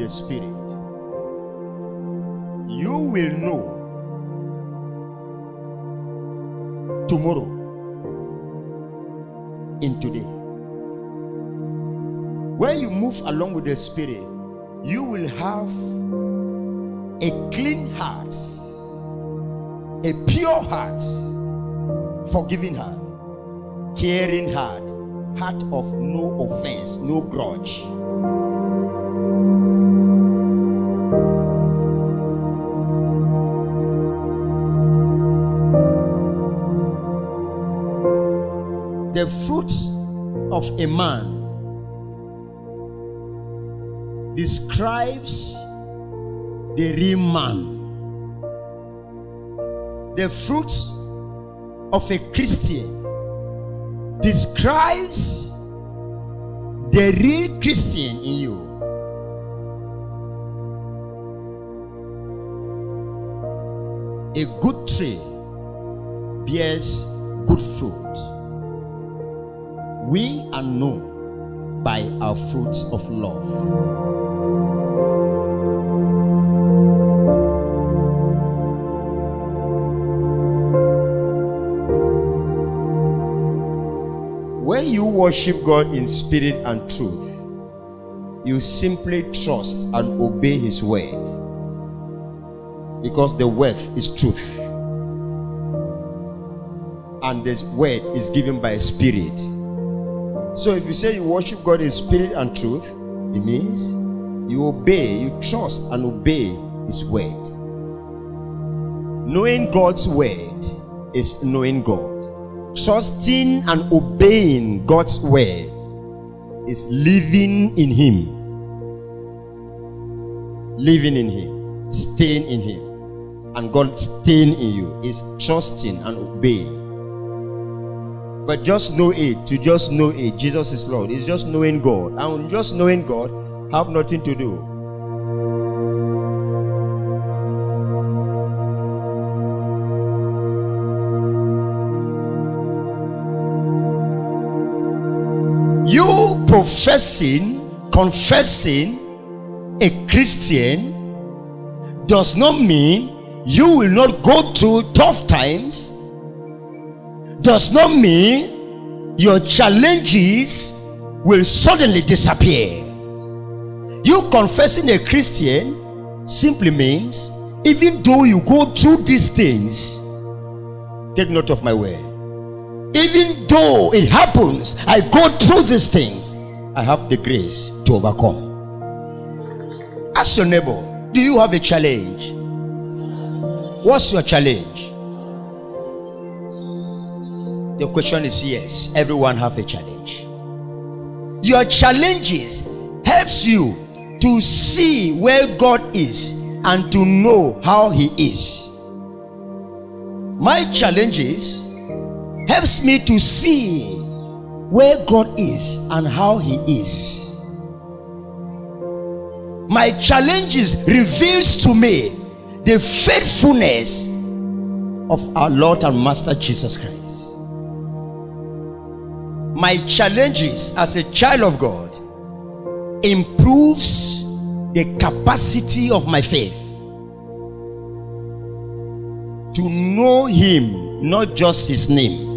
the Spirit, you will know tomorrow in today. When you move along with the Spirit, you will have a clean heart, a pure heart, forgiving heart, caring heart, heart of no offense, no grudge. The fruits of a man describes the real man. The fruits of a Christian describes the real Christian in you. A good tree bears good fruit. We are known by our fruits of love. When you worship God in spirit and truth, you simply trust and obey His word, because the word is truth, and this word is given by a spirit. So if you say you worship God in spirit and truth, it means you obey, you trust and obey His word. Knowing God's word is knowing God. Trusting and obeying God's word is living in Him. Living in Him, staying in Him. And God staying in you is trusting and obeying. But just know it, to just know it, Jesus is Lord. It's just knowing God. And just knowing God have nothing to do. You professing, confessing a Christian does not mean you will not go through tough times. Does not mean your challenges will suddenly disappear. You confessing a Christian simply means, even though you go through these things, take note of my word, even though it happens, I go through these things, I have the grace to overcome. Ask your neighbor, do you have a challenge? What's your challenge? The question is yes, everyone have a challenge. Your challenges helps you to see where God is and to know how He is. My challenges helps me to see where God is and how He is. My challenges reveals to me the faithfulness of our Lord and Master Jesus Christ. My challenges as a child of God improves the capacity of my faith to know Him, not just His name.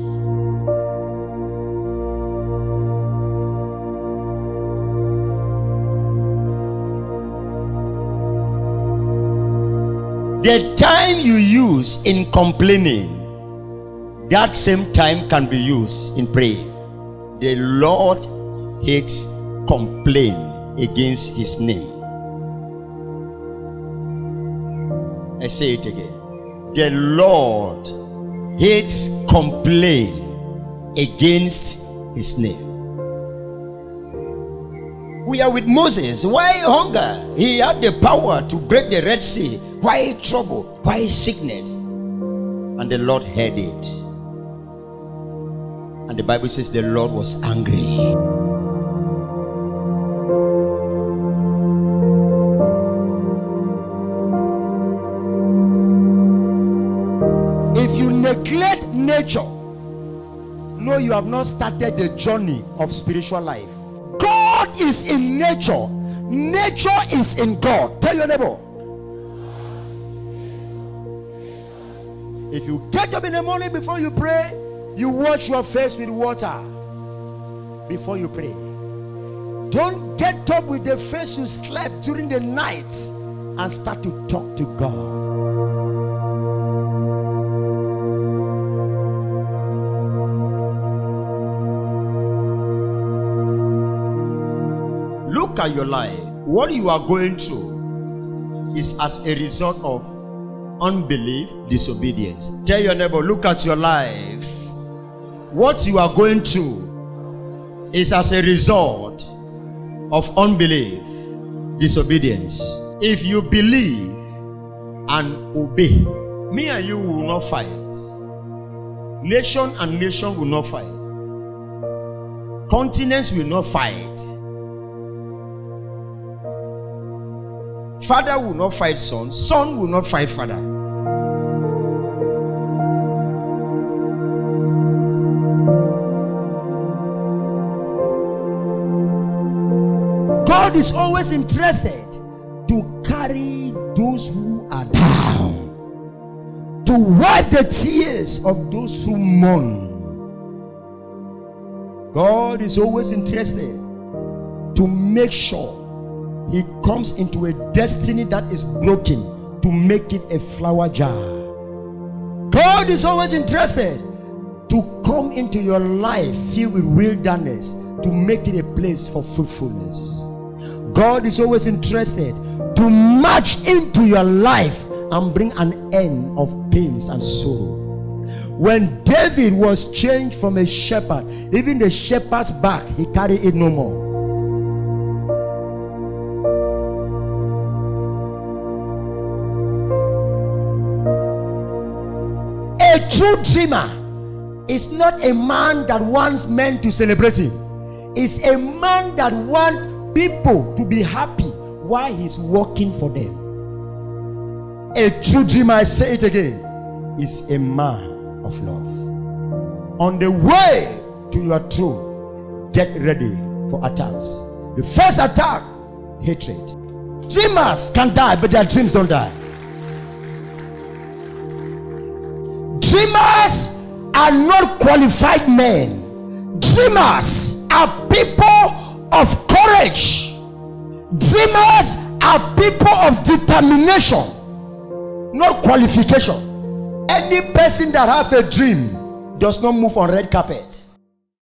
The time you use in complaining, that same time can be used in praying. The Lord hates complaint against His name. I say it again. The Lord hates complaint against His name. We are with Moses. Why hunger? He had the power to break the Red Sea. Why trouble? Why sickness? And the Lord heard it. And the Bible says the Lord was angry. If you neglect nature, no, you have not started the journey of spiritual life. God is in nature, Nature is in God. Tell your neighbor. If you get up in the morning before you pray, you wash your face with water before you pray. Don't get up with the face you slept during the night and start to talk to God. Look at your life. What you are going through is as a result of unbelief, disobedience. Tell your neighbor, look at your life. What you are going through is as a result of unbelief, disobedience. If you believe and obey, me and you will not fight. Nation and nation will not fight. Continents will not fight. Father will not fight son. Son will not fight father. God is always interested to carry those who are down, to wipe the tears of those who mourn. God is always interested to make sure He comes into a destiny that is broken to make it a flower jar. God is always interested to come into your life filled with wilderness to make it a place for fruitfulness. God is always interested to march into your life and bring an end of pains and sorrow. When David was changed from a shepherd, even the shepherd's back, he carried it no more. A true dreamer is not a man that wants men to celebrate him. It's a man that wants people to be happy while he's working for them. A true dreamer, I say it again, is a man of love. On the way to your throne, get ready for attacks. The first attack, hatred. Dreamers can die, but their dreams don't die. Dreamers are not qualified men. Dreamers are people of courage. Dreamers are people of determination, not qualification. Any person that has a dream does not move on red carpet.